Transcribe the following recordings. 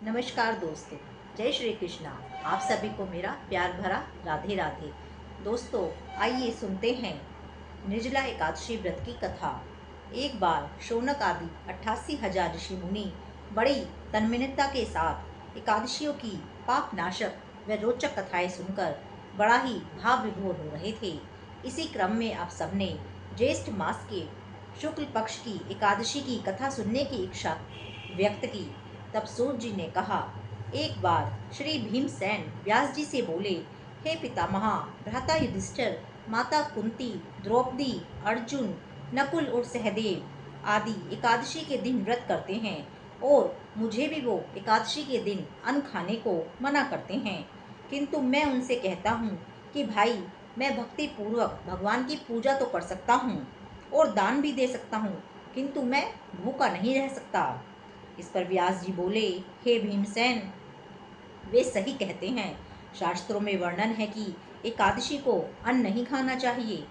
नमस्कार दोस्तों, जय श्री कृष्णा। आप सभी को मेरा प्यार भरा राधे राधे। दोस्तों, आइए सुनते हैं निर्जला एकादशी व्रत की कथा। एक बार शौनक आदि 88,000 ऋषि मुनि बड़ी तन्मयता के साथ एकादशियों की पाप नाशक व रोचक कथाएं सुनकर बड़ा ही भाव विभोर हो रहे थे। इसी क्रम में आप सबने ज्येष्ठ मास के शुक्ल पक्ष की एकादशी की कथा सुनने की इच्छा व्यक्त की। तब सूत जी ने कहा, एक बार श्री भीमसेन व्यास जी से बोले, हे पितामहा, भ्राता युधिष्ठिर, माता कुंती, द्रौपदी, अर्जुन, नकुल और सहदेव आदि एकादशी के दिन व्रत करते हैं और मुझे भी वो एकादशी के दिन अन्न खाने को मना करते हैं। किंतु मैं उनसे कहता हूँ कि भाई, मैं भक्ति पूर्वक भगवान की पूजा तो कर सकता हूँ और दान भी दे सकता हूँ, किंतु मैं भूखा नहीं रह सकता। इस पर व्यास जी बोले, हे भीमसेन, वे सही कहते हैं। शास्त्रों में वर्णन है कि एकादशी को अन्न नहीं खाना चाहिए।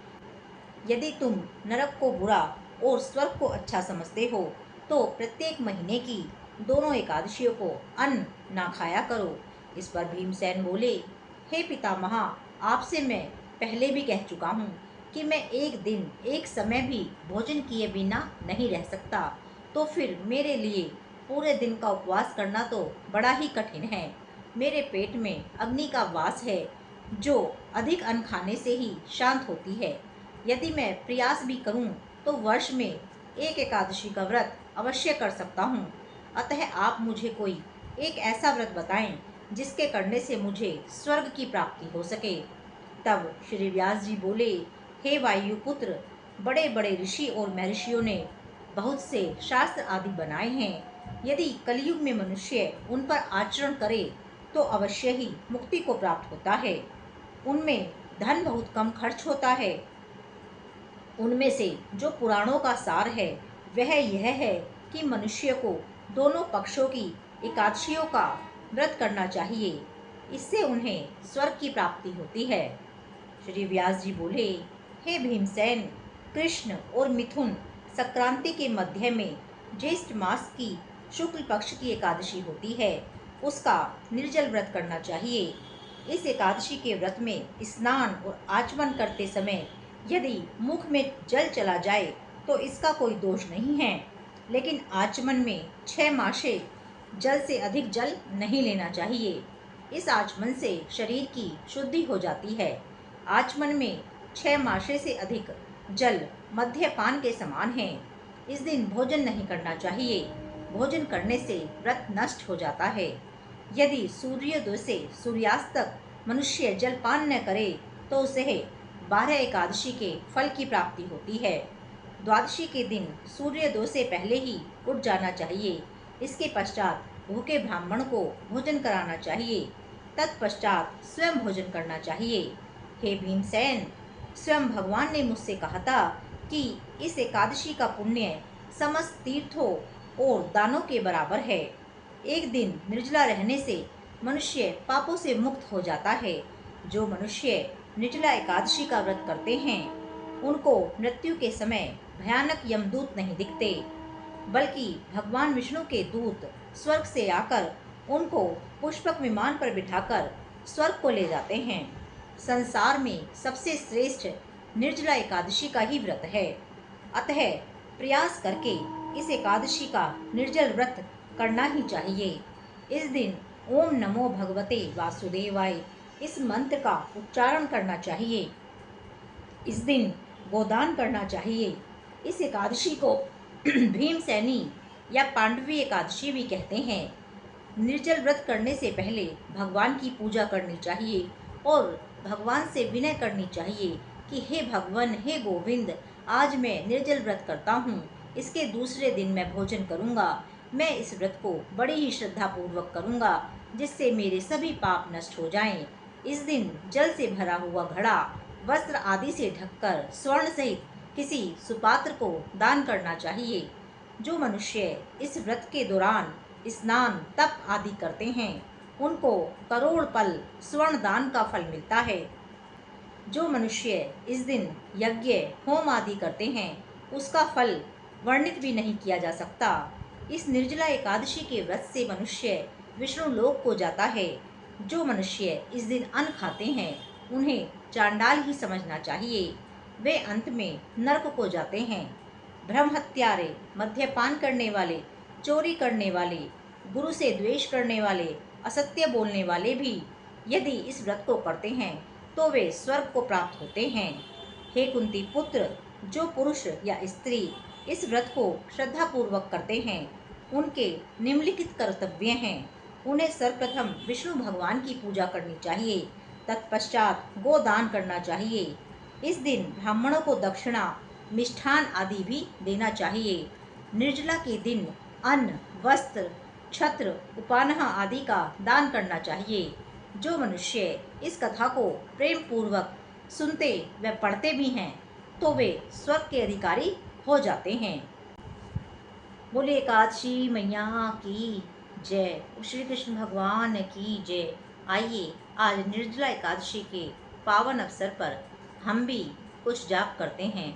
यदि तुम नरक को बुरा और स्वर्ग को अच्छा समझते हो तो प्रत्येक महीने की दोनों एकादशियों को अन्न ना खाया करो। इस पर भीमसेन बोले, हे पितामहा, आपसे मैं पहले भी कह चुका हूँ कि मैं एक दिन एक समय भी भोजन किए बिना नहीं रह सकता, तो फिर मेरे लिए पूरे दिन का उपवास करना तो बड़ा ही कठिन है। मेरे पेट में अग्नि का वास है जो अधिक अन्न खाने से ही शांत होती है। यदि मैं प्रयास भी करूं तो वर्ष में एक एकादशी का व्रत अवश्य कर सकता हूं। अतः आप मुझे कोई एक ऐसा व्रत बताएं जिसके करने से मुझे स्वर्ग की प्राप्ति हो सके। तब श्री व्यास जी बोले, हे वायुपुत्र, बड़े बड़े ऋषि और महर्षियों ने बहुत से शास्त्र आदि बनाए हैं। यदि कलयुग में मनुष्य उन पर आचरण करे तो अवश्य ही मुक्ति को प्राप्त होता है। उनमें धन बहुत कम खर्च होता है। उनमें से जो पुराणों का सार है वह यह है कि मनुष्य को दोनों पक्षों की एकादशियों का व्रत करना चाहिए। इससे उन्हें स्वर्ग की प्राप्ति होती है। श्री व्यास जी बोले, हे भीमसेन, कृष्ण और मिथुन संक्रांति के मध्य में ज्येष्ठ मास की शुक्ल पक्ष की एकादशी होती है, उसका निर्जल व्रत करना चाहिए। इस एकादशी के व्रत में स्नान और आचमन करते समय यदि मुख में जल चला जाए तो इसका कोई दोष नहीं है, लेकिन आचमन में 6 मासे जल से अधिक जल नहीं लेना चाहिए। इस आचमन से शरीर की शुद्धि हो जाती है। आचमन में 6 मासे से अधिक जल मद्यपान के समान है। इस दिन भोजन नहीं करना चाहिए। भोजन करने से व्रत नष्ट हो जाता है। यदि सूर्योदय से सूर्यास्त तक मनुष्य जलपान न करे तो उसे 12 एकादशी के फल की प्राप्ति होती है। द्वादशी के दिन सूर्योदय से पहले ही उठ जाना चाहिए। इसके पश्चात भूखे ब्राह्मण को भोजन कराना चाहिए। तत्पश्चात स्वयं भोजन करना चाहिए। हे भीमसेन, स्वयं भगवान ने मुझसे कहा था कि इस एकादशी का पुण्य समस्त तीर्थों और दानों के बराबर है। एक दिन निर्जला रहने से मनुष्य पापों से मुक्त हो जाता है। जो मनुष्य निर्जला एकादशी का व्रत करते हैं उनको मृत्यु के समय भयानक यमदूत नहीं दिखते, बल्कि भगवान विष्णु के दूत स्वर्ग से आकर उनको पुष्पक विमान पर बिठाकर स्वर्ग को ले जाते हैं। संसार में सबसे श्रेष्ठ निर्जला एकादशी का ही व्रत है। अतः प्रयास करके इस एकादशी का निर्जल व्रत करना ही चाहिए। इस दिन ओम नमो भगवते वासुदेवाय इस मंत्र का उच्चारण करना चाहिए। इस दिन गोदान करना चाहिए। इस एकादशी को भीमसेनी या पांडवी एकादशी भी कहते हैं। निर्जल व्रत करने से पहले भगवान की पूजा करनी चाहिए और भगवान से विनय करनी चाहिए कि हे भगवान, हे गोविंद, आज मैं निर्जल व्रत करता हूँ। इसके दूसरे दिन मैं भोजन करूँगा। मैं इस व्रत को बड़ी ही श्रद्धा पूर्वक करूँगा जिससे मेरे सभी पाप नष्ट हो जाएं। इस दिन जल से भरा हुआ घड़ा वस्त्र आदि से ढककर स्वर्ण सहित किसी सुपात्र को दान करना चाहिए। जो मनुष्य इस व्रत के दौरान स्नान तप आदि करते हैं उनको करोड़ पल स्वर्ण दान का फल मिलता है। जो मनुष्य इस दिन यज्ञ होम आदि करते हैं उसका फल वर्णित भी नहीं किया जा सकता। इस निर्जला एकादशी के व्रत से मनुष्य विष्णु लोक को जाता है। जो मनुष्य इस दिन अन्न खाते हैं उन्हें चांडाल ही समझना चाहिए। वे अंत में नरक को जाते हैं। ब्रह्म हत्यारे, मद्यपान करने वाले, चोरी करने वाले, गुरु से द्वेष करने वाले, असत्य बोलने वाले भी यदि इस व्रत को करते हैं तो वे स्वर्ग को प्राप्त होते हैं। हे कुंती पुत्र, जो पुरुष या स्त्री इस व्रत को श्रद्धा पूर्वक करते हैं उनके निम्नलिखित कर्तव्य हैं। उन्हें सर्वप्रथम विष्णु भगवान की पूजा करनी चाहिए, तत्पश्चात गोदान करना चाहिए। इस दिन ब्राह्मणों को दक्षिणा, मिष्ठान आदि भी देना चाहिए। निर्जला के दिन अन्न, वस्त्र, छत्र, उपानह आदि का दान करना चाहिए। जो मनुष्य इस कथा को प्रेम पूर्वक सुनते व पढ़ते भी हैं तो वे स्वर्ग के अधिकारी हो जाते हैं। बोले एकादशी मैया की जय। श्री कृष्ण भगवान की जय। आइए आज निर्जला एकादशी के पावन अवसर पर हम भी कुछ जाप करते हैं।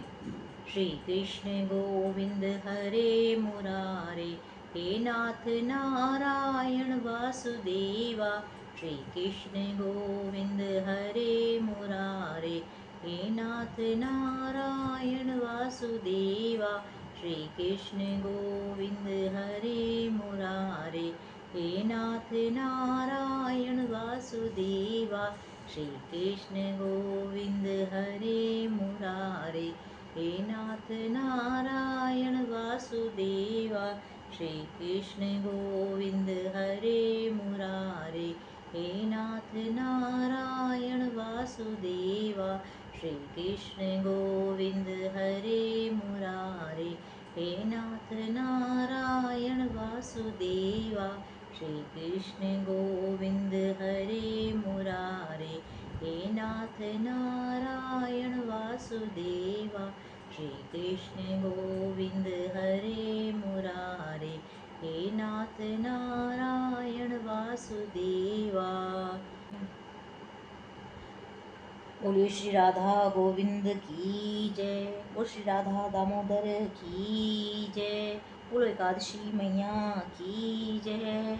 श्री कृष्ण गोविंद हरे मुरारे, हे नाथ नारायण वासुदेवा। श्री कृष्ण गोविंद हरे मुरारे, हे नाथ नारायण वासुदेवा। श्री कृष्ण गोविंद हरे मुरारे, हे नाथ नारायण वासुदेवा। श्री कृष्ण गोविंद हरे मुरारे, हे नाथ नारायण वासुदेवा। श्री कृष्ण गोविंद हरे मुरारे, हे नाथ नारायण वासुदेवा। श्री कृष्ण गोविंद हरे मुरारे, हे नाथ नारायण वासुदेवा। श्री कृष्ण गोविंद हरे मुरारे, हे नाथ नारायण वासुदेवा। श्री कृष्ण गोविंद हरे मुरारे, हे नाथ नारायण वासुदेवा। बोलिए श्री राधा गोविंद की जय। बोल श्री राधा दामोदर की जय। बोलो एकादशी मैया की जय।